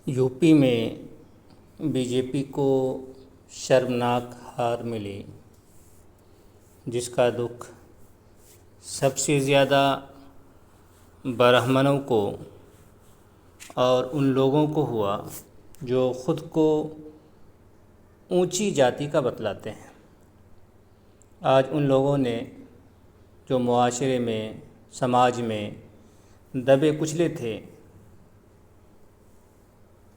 UP में BJP को शर्मनाक हार मिली, जिसका दुख सबसे ज़्यादा ब्राह्मणों को और उन लोगों को हुआ जो खुद को ऊंची जाति का बतलाते हैं। आज उन लोगों ने जो मुआशरे में, समाज में दबे कुचले थे,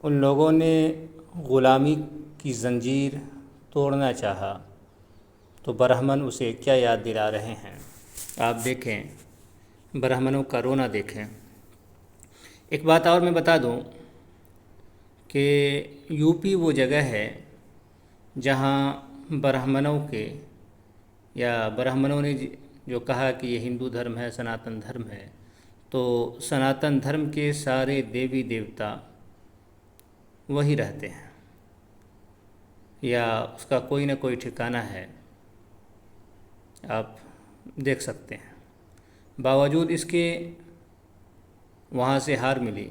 उन लोगों ने ग़ुलामी की ज़ंजीर तोड़ना चाहा, तो ब्राह्मण उसे क्या याद दिला रहे हैं। आप देखें, ब्राह्मणों का रोना देखें। एक बात और मैं बता दूं कि यूपी वो जगह है जहां ब्राह्मणों के या ब्राह्मणों ने जो कहा कि ये हिंदू धर्म है, सनातन धर्म है, तो सनातन धर्म के सारे देवी देवता वही रहते हैं या उसका कोई ना कोई ठिकाना है, आप देख सकते हैं। बावजूद इसके वहाँ से हार मिली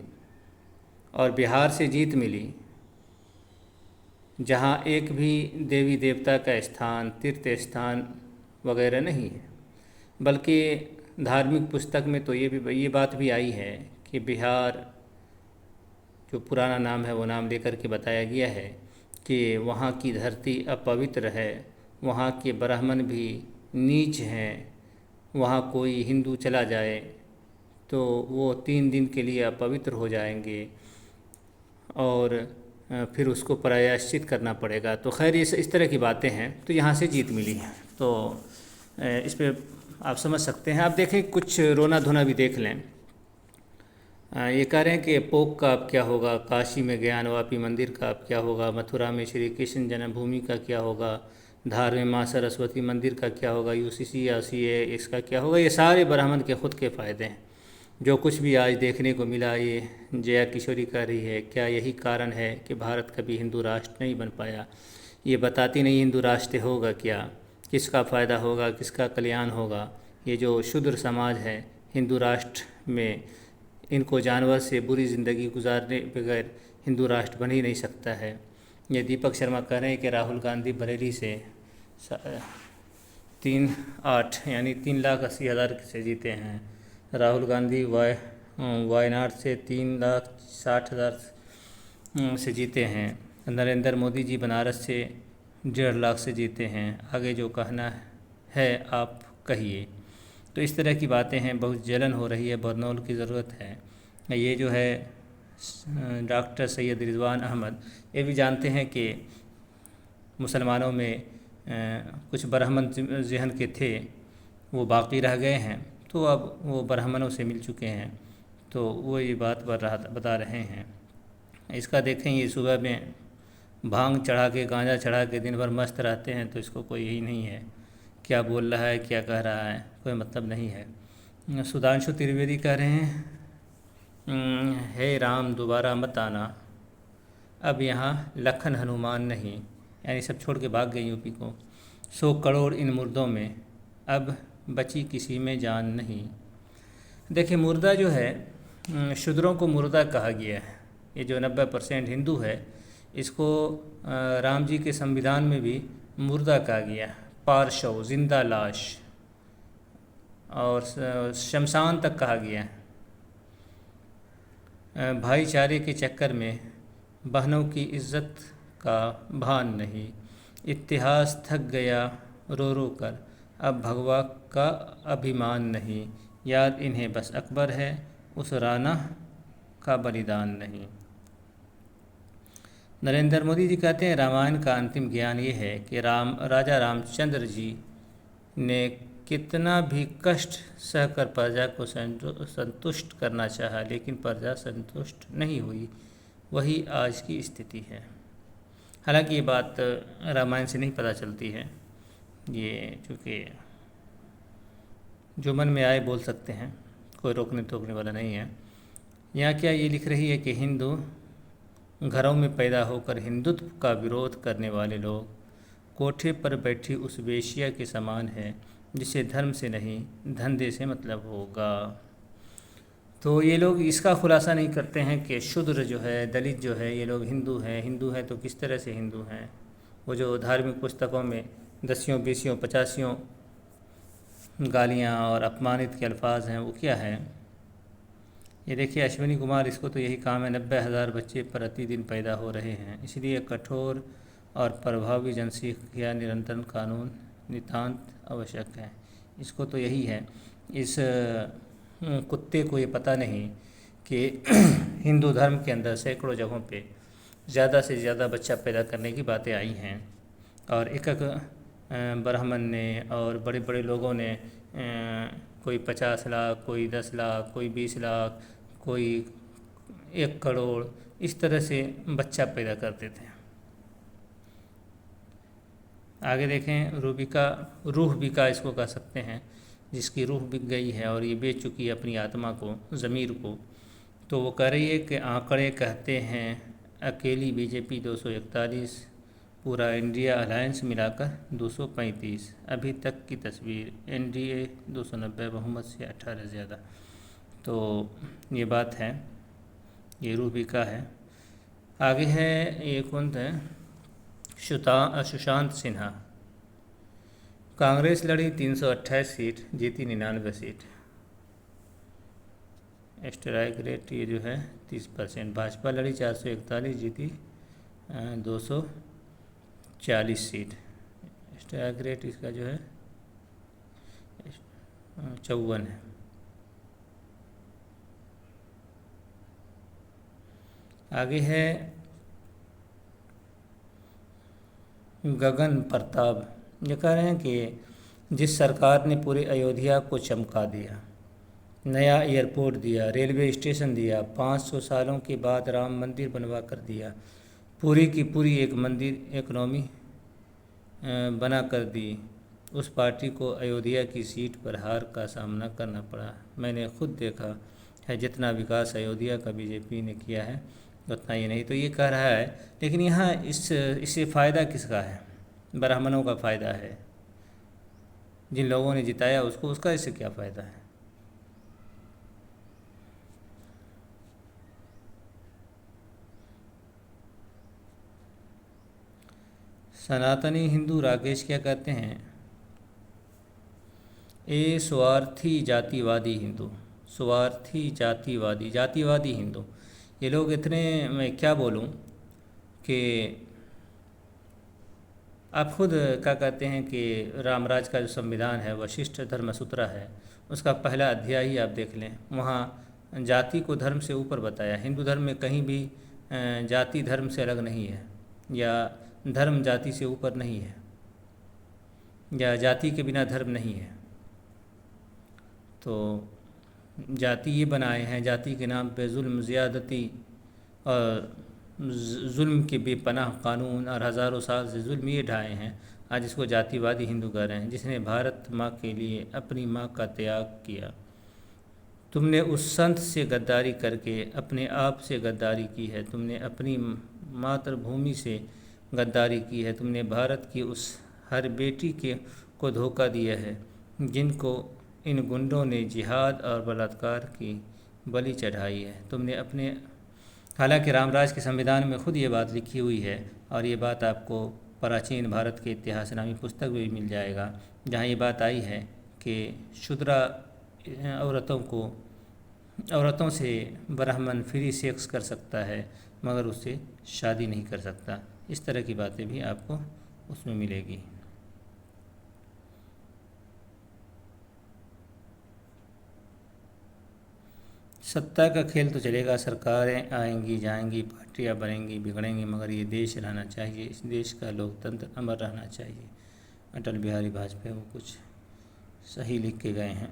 और बिहार से जीत मिली, जहाँ एक भी देवी देवता का स्थान, तीर्थ स्थान वगैरह नहीं है। बल्कि धार्मिक पुस्तक में तो ये बात भी आई है कि बिहार जो पुराना नाम है वो नाम लेकर के बताया गया है कि वहाँ की धरती अपवित्र है, वहाँ के ब्राह्मण भी नीच हैं, वहाँ कोई हिंदू चला जाए तो वो 3 दिन के लिए अपवित्र हो जाएंगे और फिर उसको प्रायश्चित करना पड़ेगा। तो खैर ये इस तरह की बातें हैं, तो यहाँ से जीत मिली है। तो इस पे आप समझ सकते हैं। आप देखें, कुछ रोना धोना भी देख लें। ये कह रहे हैं कि पोक का अब क्या होगा, काशी में ज्ञानवापी मंदिर का अब क्या होगा, मथुरा में श्री कृष्ण जन्मभूमि का क्या होगा, धार में माँ सरस्वती मंदिर का क्या होगा, यूसीसी या सीए इसका क्या होगा। ये सारे ब्राह्मण के खुद के फ़ायदे हैं। जो कुछ भी आज देखने को मिला, ये जया किशोरी कह रही है, क्या यही कारण है कि भारत कभी हिंदू राष्ट्र नहीं बन पाया। ये बताती नहीं हिंदू राष्ट्र होगा क्या, किसका फ़ायदा होगा, किसका कल्याण होगा। ये जो शूद्र समाज है हिंदू राष्ट्र में, इनको जानवर से बुरी ज़िंदगी गुजारने बगैर हिंदू राष्ट्र बन ही नहीं सकता है। ये दीपक शर्मा कह रहे हैं कि राहुल गांधी बरेली से 3-8 यानी 3,80,000 से जीते हैं। राहुल गांधी वायनाड से 3,60,000 से जीते हैं। नरेंद्र मोदी जी बनारस से 1.5 लाख से जीते हैं। आगे जो कहना है आप कहिए। तो इस तरह की बातें हैं, बहुत जलन हो रही है, बरनौल की ज़रूरत है। ये जो है डॉक्टर सैयद रिजवान अहमद ये भी जानते हैं कि मुसलमानों में कुछ ब्राह्मण जहन के थे, वो बाकी रह गए हैं, तो अब वो ब्राह्मणों से मिल चुके हैं, तो वो ये बात बता रहे हैं। इसका देखें, ये सुबह में भांग चढ़ा के, गांजा चढ़ा के दिन भर मस्त रहते हैं, तो इसको कोई यही नहीं है क्या बोल रहा है, क्या कह रहा है, कोई मतलब नहीं है। सुधांशु त्रिवेदी कह रहे हैं, हे राम दोबारा मत आना, अब यहाँ लखन हनुमान नहीं, यानी सब छोड़ के भाग गए यूपी को। 100 करोड़ इन मुर्दों में, अब बची किसी में जान नहीं। देखिए, मुर्दा जो है, शूद्रों को मुर्दा कहा गया है। ये जो 90% हिंदू है, इसको राम जी के संविधान में भी मुर्दा कहा गया, पार्शव, जिंदा लाश, और शमशान तक कहा गया। भाईचारे के चक्कर में बहनों की इज्जत का भान नहीं, इतिहास थक गया रो रो कर, अब भगवा का अभिमान नहीं, याद इन्हें बस अकबर है, उस राना का बलिदान नहीं। नरेंद्र मोदी जी कहते हैं, रामायण का अंतिम ज्ञान ये है कि राजा रामचंद्र जी ने कितना भी कष्ट सहकर प्रजा को संतुष्ट करना चाहा, लेकिन प्रजा संतुष्ट नहीं हुई। वही आज की स्थिति है। हालांकि ये बात रामायण से नहीं पता चलती है, ये चूँकि जो मन में आए बोल सकते हैं, कोई रोकने टोकने वाला नहीं है। यहाँ क्या ये लिख रही है कि हिंदू घरों में पैदा होकर हिंदुत्व का विरोध करने वाले लोग कोठे पर बैठी उस वेश्या के समान है जिसे धर्म से नहीं धंधे से मतलब होगा। तो ये लोग इसका खुलासा नहीं करते हैं कि शूद्र जो है, दलित जो है, ये लोग हिंदू हैं तो किस तरह से हिंदू हैं। वो जो धार्मिक पुस्तकों में दसियों बीसियों पचासियों गालियाँ और अपमानित के अल्फाज हैं, वो क्या है। ये देखिए अश्विनी कुमार, इसको तो यही काम है, 90,000 बच्चे प्रतिदिन पैदा हो रहे हैं, इसलिए कठोर और प्रभावी जनसंख्या नियंत्रण कानून नितांत आवश्यक है। इसको तो यही है। इस कुत्ते को ये पता नहीं कि हिंदू धर्म के अंदर सैकड़ों जगहों पे ज़्यादा से ज़्यादा बच्चा पैदा करने की बातें आई हैं, और एक एक ब्राह्मण ने और बड़े बड़े लोगों ने कोई 50 लाख, कोई 10 लाख, कोई 20 लाख, कोई 1 करोड़, इस तरह से बच्चा पैदा करते थे। आगे देखें, रूह बिका इसको कह सकते हैं, जिसकी रूह बिक गई है और ये बेच चुकी है अपनी आत्मा को, ज़मीर को। तो वो कह रही है कि आंकड़े कहते हैं अकेली बीजेपी 241, पूरा इंडिया अलायंस मिलाकर 235, अभी तक की तस्वीर एनडीए 290, बहुमत से 18 ज़्यादा। तो ये बात है, ये रूह बिका है। आगे है, ये कौन थे, सुशांत सिन्हा। कांग्रेस लड़ी 328 सीट, जीती 99 सीट। स्ट्राइक रेट ये जो है 30%। भाजपा लड़ी 441, जीती 240 सीट। स्ट्राइक रेट इसका जो है 54 है। आगे है गगन प्रताप, ये कह रहे हैं कि जिस सरकार ने पूरे अयोध्या को चमका दिया, नया एयरपोर्ट दिया, रेलवे स्टेशन दिया, 500 सालों के बाद राम मंदिर बनवा कर दिया, पूरी की पूरी एक मंदिर इकनॉमी बना कर दी, उस पार्टी को अयोध्या की सीट पर हार का सामना करना पड़ा। मैंने खुद देखा है, जितना विकास अयोध्या का बीजेपी ने किया है उतना ही नहीं। तो ये कह रहा है, लेकिन यहाँ इससे फ़ायदा किसका है? ब्राह्मणों का फ़ायदा है, जिन लोगों ने जिताया उसको, उसका इससे क्या फ़ायदा है? सनातनी हिंदू राकेश क्या कहते हैं, ए स्वार्थी जातिवादी हिंदू, स्वार्थी जातिवादी हिंदू। ये लोग इतने, मैं क्या बोलूं कि आप खुद क्या कहते हैं कि रामराज का जो संविधान है, वशिष्ठ धर्मसूत्र है, उसका पहला अध्याय ही आप देख लें, वहाँ जाति को धर्म से ऊपर बताया। हिंदू धर्म में कहीं भी जाति धर्म से अलग नहीं है, या धर्म जाति से ऊपर नहीं है, या जाति के बिना धर्म नहीं है। तो जाति ये बनाए हैं, जाति के नाम पे जुल्म, ज़्यादती और जुल्म के बेपनाह कानून, और हज़ारों साल से जुल्म ये ढाए हैं। आज इसको जातिवादी हिंदू कह रहे हैं, जिसने भारत माँ के लिए अपनी माँ का त्याग किया। तुमने उस संत से गद्दारी करके अपने आप से गद्दारी की है, तुमने अपनी मातृभूमि से गद्दारी की है, तुमने भारत की उस हर बेटी को धोखा दिया है जिनको इन गुंडों ने जिहाद और बलात्कार की बलि चढ़ाई है। तुमने अपने, हालांकि रामराज के संविधान में खुद ये बात लिखी हुई है, और ये बात आपको प्राचीन भारत के इतिहास नामी पुस्तक में भी मिल जाएगा, जहाँ ये बात आई है कि शूद्रा औरतों से ब्राह्मण फ्री सेक्स कर सकता है, मगर उससे शादी नहीं कर सकता। इस तरह की बातें भी आपको उसमें मिलेगी। सत्ता का खेल तो चलेगा, सरकारें आएंगी जाएंगी, पार्टियां बनेंगी बिगड़ेंगी, मगर ये देश रहना चाहिए, इस देश का लोकतंत्र अमर रहना चाहिए। अटल बिहारी वाजपेयी वो कुछ सही लिख के गए हैं।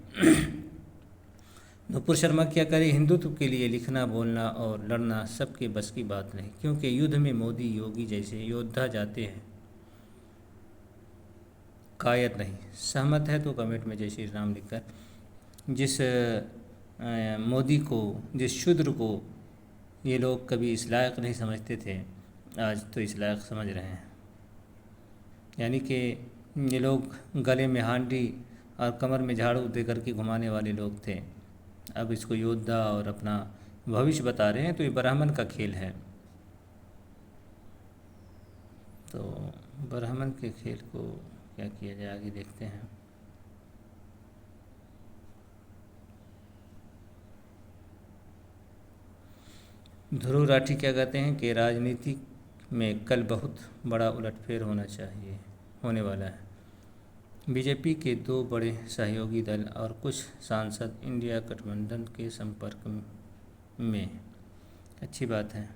नुपुर शर्मा क्या करे, हिंदुत्व के लिए लिखना, बोलना और लड़ना सबके बस की बात नहीं, क्योंकि युद्ध में मोदी योगी जैसे योद्धा जाते हैं, कायर नहीं। सहमत है तो कमेंट में जय श्री राम लिखकर, जिस मोदी को, जिस शूद्र को ये लोग कभी इस लायक नहीं समझते थे, आज तो इस लायक समझ रहे हैं। यानी कि ये लोग गले में हांडी और कमर में झाड़ू दे करके घुमाने वाले लोग थे, अब इसको योद्धा और अपना भविष्य बता रहे हैं, तो ये ब्राह्मण का खेल है। तो ब्राह्मण के खेल को क्या किया जाए, आगे देखते हैं। ध्रुव राठी क्या कहते हैं कि राजनीति में कल बहुत बड़ा उलटफेर होने वाला है। बीजेपी के दो बड़े सहयोगी दल और कुछ सांसद इंडिया गठबंधन के संपर्क में। अच्छी बात है।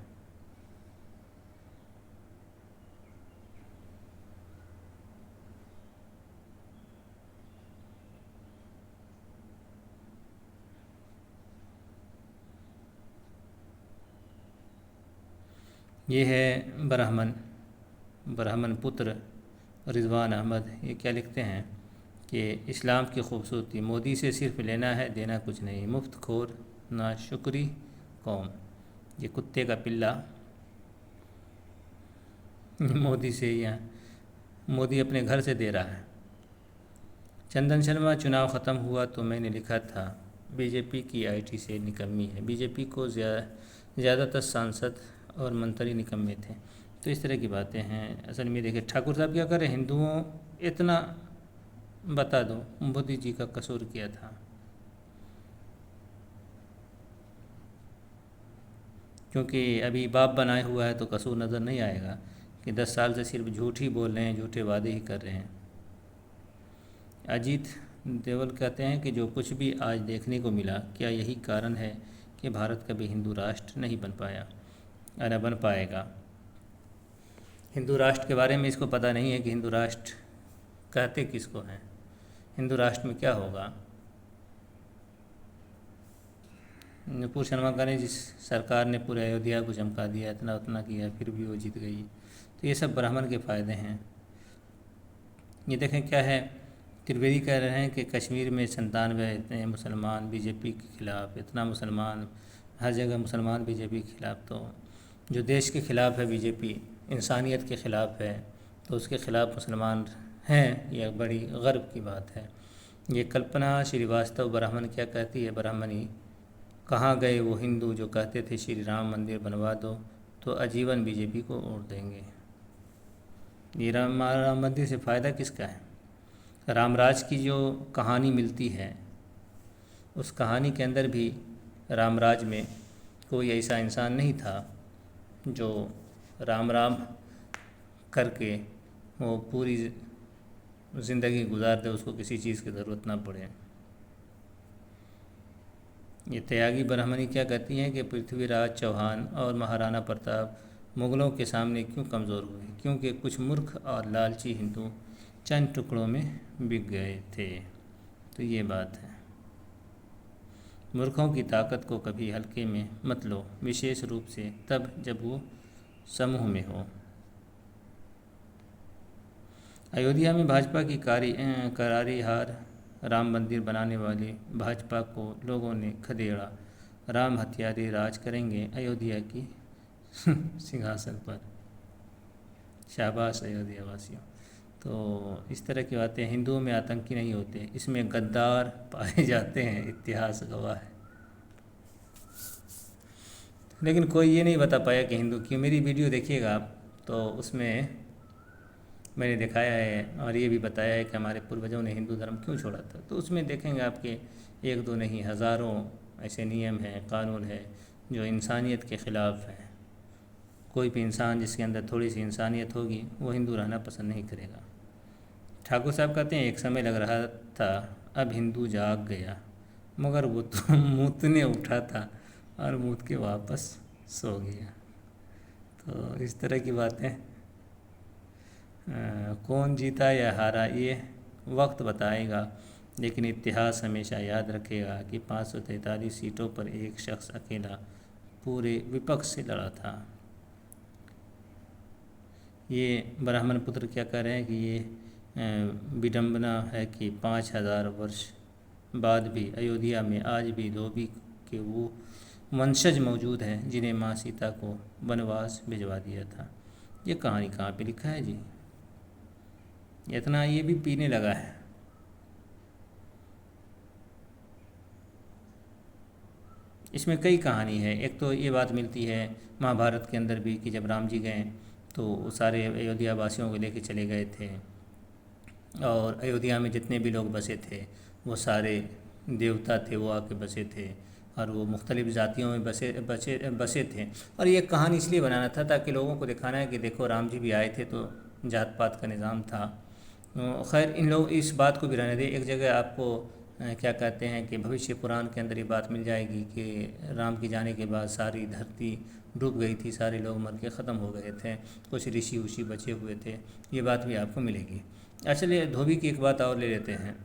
ये है ब्राह्मण पुत्र रिजवान अहमद। ये क्या लिखते हैं कि इस्लाम की खूबसूरती, मोदी से सिर्फ लेना है, देना कुछ नहीं, मुफ्त खोर नाशुक्री कौम। ये कुत्ते का पिल्ला मोदी से, या मोदी अपने घर से दे रहा है। चंदन शर्मा, चुनाव ख़त्म हुआ तो मैंने लिखा था बीजेपी की आईटी से निकम्मी है। बीजेपी को ज़्यादातर सांसद और मंत्री निकम्मे थे। तो इस तरह की बातें हैं। असल में देखिए ठाकुर साहब क्या करें, हिंदुओं इतना बता दो मोदी जी का कसूर किया था। क्योंकि अभी बाप बनाए हुआ है तो कसूर नज़र नहीं आएगा कि 10 साल से सिर्फ झूठ ही बोल रहे हैं, झूठे वादे ही कर रहे हैं। अजीत देवल कहते हैं कि जो कुछ भी आज देखने को मिला, क्या यही कारण है कि भारत कभी हिंदू राष्ट्र नहीं बन पाया, न बन पाएगा। हिंदू राष्ट्र के बारे में इसको पता नहीं है कि हिंदू राष्ट्र कहते किसको हैं, हिंदू राष्ट्र में क्या होगा। नुपुर शर्मा का ने जिस सरकार ने पूरे अयोध्या को चमका दिया, इतना उतना किया, फिर भी वो जीत गई। तो ये सब ब्राह्मण के फ़ायदे हैं। ये देखें क्या है, त्रिवेदी कह रहे हैं कि कश्मीर में 97 इतने मुसलमान बीजेपी के ख़िलाफ़, इतना मुसलमान, हर जगह मुसलमान बीजेपी के ख़िलाफ़। तो जो देश के ख़िलाफ़ है बीजेपी, इंसानियत के ख़िलाफ़ है, तो उसके ख़िलाफ़ मुसलमान हैं, यह बड़ी गर्व की बात है। ये कल्पना श्रीवास्तव ब्राह्मण क्या कहती है, ब्राह्मणी, कहाँ गए वो हिंदू जो कहते थे श्री राम मंदिर बनवा दो, तो आजीवन बीजेपी को वोट देंगे। ये राम मंदिर से फ़ायदा किसका है। रामराज की जो कहानी मिलती है, उस कहानी के अंदर भी रामराज में कोई ऐसा इंसान नहीं था जो राम राम करके वो पूरी ज़िंदगी गुजार दे, उसको किसी चीज़ की ज़रूरत ना पड़े। ये त्यागी ब्राह्मणी क्या कहती हैं कि पृथ्वीराज चौहान और महाराणा प्रताप मुग़लों के सामने क्यों कमज़ोर हुए, क्योंकि कुछ मूर्ख और लालची हिंदू चंद टुकड़ों में बिक गए थे। तो ये बात है। मूर्खों की ताकत को कभी हल्के में मत लो, विशेष रूप से तब जब वो समूह में हो। अयोध्या में भाजपा की करारी हार, राम मंदिर बनाने वाली भाजपा को लोगों ने खदेड़ा। राम हत्यारे राज करेंगे अयोध्या की सिंहासन पर। शाबाश अयोध्या वासियों। तो इस तरह की बातें, हिंदुओं में आतंकी नहीं होते, इसमें गद्दार पाए जाते हैं, इतिहास गवाह है। लेकिन कोई ये नहीं बता पाया कि हिंदू क्यों। मेरी वीडियो देखिएगा आप, तो उसमें मैंने दिखाया है और ये भी बताया है कि हमारे पूर्वजों ने हिंदू धर्म क्यों छोड़ा था। तो उसमें देखेंगे आपके एक दो नहीं, हज़ारों ऐसे नियम हैं, कानून है जो इंसानियत के ख़िलाफ़ है। कोई भी इंसान जिसके अंदर थोड़ी सी इंसानियत होगी वो हिंदू रहना पसंद नहीं करेगा। ठाकुर साहब कहते हैं एक समय लग रहा था अब हिंदू जाग गया, मगर वो तो मूतने उठा था और मूत के वापस सो गया। तो इस तरह की बातें। कौन जीता या हारा ये वक्त बताएगा, लेकिन इतिहास हमेशा याद रखेगा कि 543 सीटों पर एक शख्स अकेला पूरे विपक्ष से लड़ा था। ये ब्राह्मण पुत्र क्या कह रहे हैं कि ये विडंबना है कि 5000 वर्ष बाद भी अयोध्या में आज भी धोबी के वो वंशज मौजूद हैं जिन्हें माँ सीता को वनवास भिजवा दिया था। ये कहानी कहाँ पे लिखा है जी। इतना ये भी पीने लगा है। इसमें कई कहानी है। एक तो ये बात मिलती है महाभारत के अंदर भी कि जब राम जी गए तो वो सारे अयोध्या वासियों को लेके चले गए थे, और अयोध्या में जितने भी लोग बसे थे वो सारे देवता थे, वो आके बसे थे, और वो मुख्तलिफ़ जातियों में बसे थे। और ये कहानी इसलिए बनाना था ताकि लोगों को दिखाना है कि देखो राम जी भी आए थे तो जात पात का निज़ाम था। खैर इन लोग इस बात को भी रहने दें। एक जगह आपको क्या कहते हैं कि भविष्य पुराण के अंदर ये बात मिल जाएगी कि राम के जाने के बाद सारी धरती डूब गई थी, सारे लोग मर के ख़त्म हो गए थे, कुछ ऋषि उषि बचे हुए थे, ये बात भी आपको मिलेगी। चलिए धोबी की एक बात और ले लेते हैं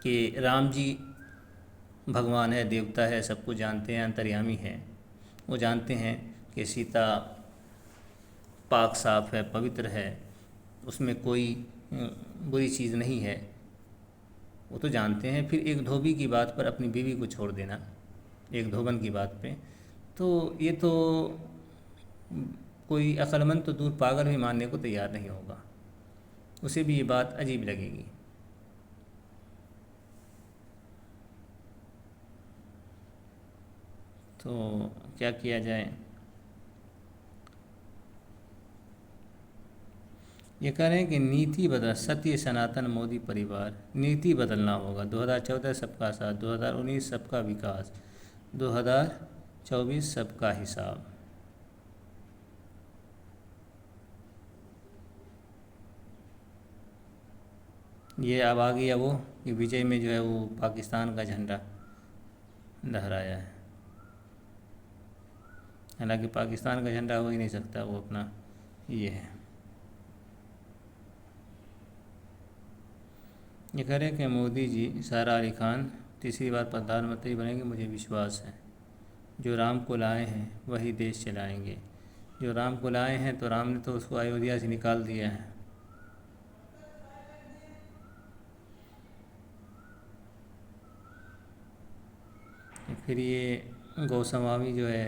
कि राम जी भगवान है, देवता है, सब कुछ जानते हैं, अंतर्यामी है। वो जानते हैं कि सीता पाक साफ़ है, पवित्र है, उसमें कोई बुरी चीज़ नहीं है, वो तो जानते हैं। फिर एक धोबी की बात पर अपनी बीवी को छोड़ देना, एक धोबन की बात पे, तो ये तो कोई अक्लमंद तो दूर पागल भी मानने को तैयार नहीं होगा, उसे भी ये बात अजीब लगेगी। तो क्या किया जाए? ये कह रहे हैं कि नीति बदल, सत्य सनातन मोदी परिवार, नीति बदलना होगा। 2014 सबका साथ, 2019 सबका विकास, 2024 सबका हिसाब। ये अब आ गया वो कि विजय में जो है वो पाकिस्तान का झंडा लहराया है। हालांकि पाकिस्तान का झंडा हो ही नहीं सकता, वो अपना ये है। ये कह रहे हैं कि मोदी जी, सारा अली खान तीसरी बार प्रधानमंत्री बनेंगे, मुझे विश्वास है। जो राम को लाए हैं वही देश चलाएंगे। जो राम को लाए हैं तो राम ने तो उसको अयोध्या से निकाल दिया है। फिर ये गौस्वामी जो है,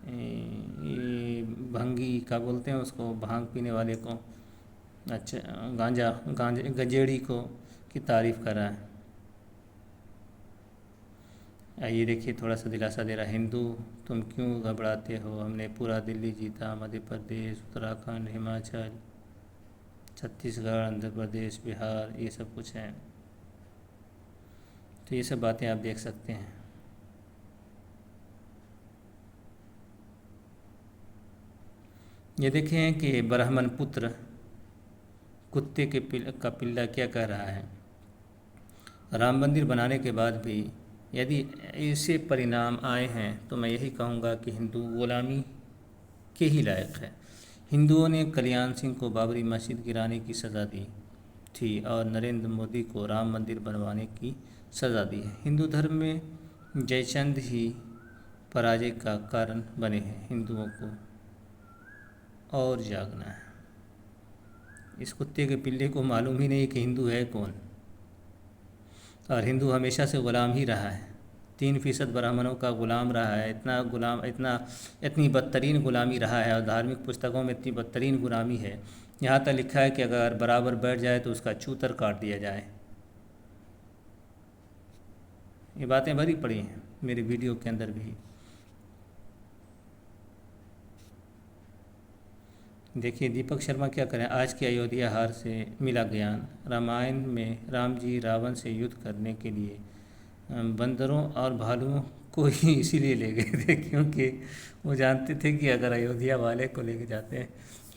ये भंगी का बोलते हैं उसको, भांग पीने वाले को, अच्छा गांजे गजेड़ी को की तारीफ़ कर रहा है। आइए देखिए, थोड़ा सा दिलासा दे रहा है। हिंदू तुम क्यों घबराते हो, हमने पूरा दिल्ली जीता, मध्य प्रदेश, उत्तराखंड, हिमाचल, छत्तीसगढ़, आंध्र प्रदेश, बिहार, ये सब कुछ है। तो ये सब बातें आप देख सकते हैं। ये देखें कि ब्राह्मण पुत्र कुत्ते के का पिल्ला क्या कह रहा है। राम मंदिर बनाने के बाद भी यदि ऐसे परिणाम आए हैं तो मैं यही कहूँगा कि हिंदू गुलामी के ही लायक है। हिंदुओं ने कल्याण सिंह को बाबरी मस्जिद गिराने की सज़ा दी थी और नरेंद्र मोदी को राम मंदिर बनवाने की सज़ा दी है। हिंदू धर्म में जयचंद ही पराजय का कारण बने हैं। हिंदुओं को और जागना है। इस कुत्ते के पिल्ले को मालूम ही नहीं कि हिंदू है कौन, और हिंदू हमेशा से ग़ुलाम ही रहा है। 3% ब्राह्मणों का ग़ुलाम रहा है। इतनी बदतरीन ग़ुलामी रहा है, और धार्मिक पुस्तकों में इतनी बदतरीन ग़ुलामी है, यहाँ तक लिखा है कि अगर बराबर बैठ जाए तो उसका चूतर काट दिया जाए। ये बातें भरी पड़ी हैं मेरे वीडियो के अंदर भी। देखिए दीपक शर्मा क्या करें, आज की अयोध्या हार से मिला ज्ञान। रामायण में राम जी रावण से युद्ध करने के लिए बंदरों और भालुओं को ही इसीलिए ले गए थे क्योंकि वो जानते थे कि अगर अयोध्या वाले को लेके जाते हैं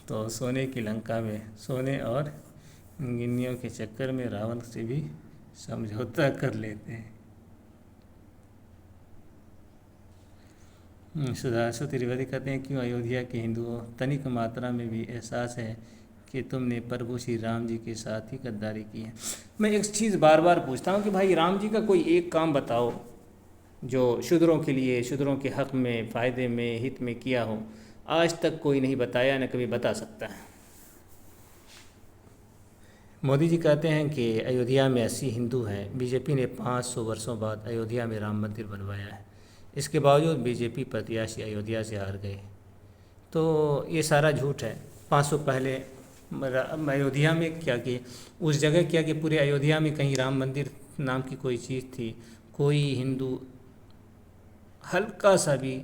तो सोने की लंका में सोने और गिन्नियों के चक्कर में रावण से भी समझौता कर लेते हैं। सुधांशु त्रिवेदी कहते हैं, क्यों अयोध्या के हिंदुओं, तनिक मात्रा में भी एहसास है कि तुमने प्रभु श्री राम जी के साथ ही गद्दारी की है। मैं एक चीज़ बार बार पूछता हूँ कि भाई राम जी का कोई एक काम बताओ जो शूद्रों के लिए, शूद्रों के हक़ में, फ़ायदे में, हित में किया हो। आज तक कोई नहीं बताया, न कभी बता सकता है। मोदी जी कहते हैं कि अयोध्या में 80 हिंदू हैं। बीजेपी ने 500 वर्षों बाद अयोध्या में राम मंदिर बनवाया है। इसके बावजूद बीजेपी प्रत्याशी अयोध्या से हार गए। तो ये सारा झूठ है। 500 पहले अयोध्या में क्या कि उस जगह क्या कि पूरे अयोध्या में कहीं राम मंदिर नाम की कोई चीज़ थी? कोई हिंदू हल्का सा भी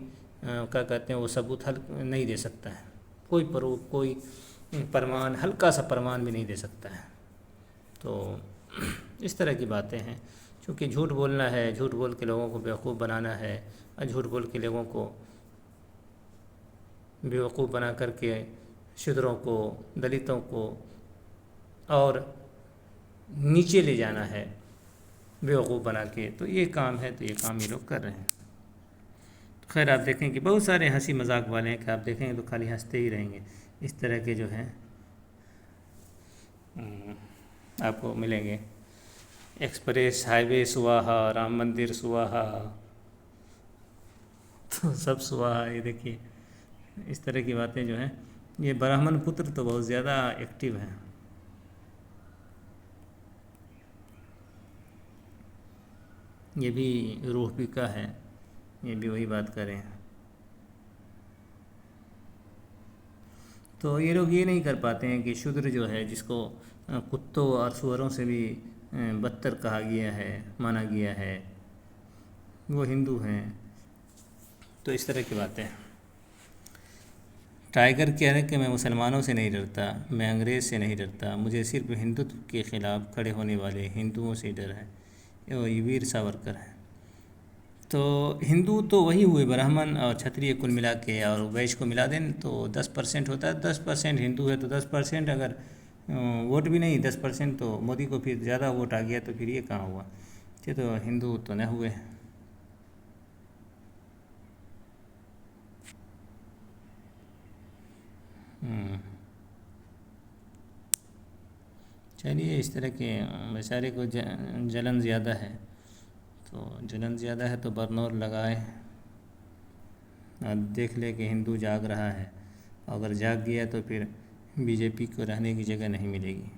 क्या कहते हैं वो सबूत नहीं दे सकता है, कोई प्रूफ, कोई प्रमाण, हल्का सा प्रमाण भी नहीं दे सकता है। तो इस तरह की बातें हैं। क्योंकि झूठ बोलना है, झूठ बोल के लोगों को बेवकूफ़ बनाना है, और झूठ बोल के लोगों को बेवकूफ़ बना करके शूद्रों को, दलितों को और नीचे ले जाना है बेवकूफ़ बना के, तो ये काम है, तो ये काम ये लोग कर रहे हैं। तो खैर आप देखें कि बहुत सारे हंसी मजाक वाले हैं कि आप देखेंगे तो खाली हंसते ही रहेंगे। इस तरह के जो हैं आपको मिलेंगे। एक्सप्रेस हाईवे सुवाहा, राम मंदिर सुवाहा, तो सब सुवाहा। ये देखिए इस तरह की बातें जो हैं, ये ब्राह्मण पुत्र तो बहुत ज़्यादा एक्टिव हैं। ये भी रूह का है, ये भी वही बात कर रहे हैं। तो ये लोग ये नहीं कर पाते हैं कि शूद्र जो है, जिसको कुत्तों और सुअरों से भी बदतर कहा गया है, माना गया है, वो हिंदू हैं। तो इस तरह की बातें हैं। टाइगर कह रहे कि मैं मुसलमानों से नहीं डरता, मैं अंग्रेज़ से नहीं डरता, मुझे सिर्फ हिंदुत्व के ख़िलाफ़ खड़े होने वाले हिंदुओं से डर है। ये वीर सावरकर है। तो हिंदू तो वही हुए, ब्राह्मण और क्षत्रिय कुल मिला के, और वैश्य को मिला दें तो 10% होता है। 10% हिंदू है तो 10%, अगर वोट भी नहीं 10%, तो मोदी को फिर ज़्यादा वोट आ गया, तो फिर ये कहाँ हुआ? ये तो हिंदू तो न हुए। चलिए, इस तरह के बेचारे को जलन ज़्यादा है, तो जलन ज़्यादा है तो बरनौर लगाए, देख ले कि हिंदू जाग रहा है। अगर जाग गया तो फिर बीजेपी को रहने की जगह नहीं मिलेगी।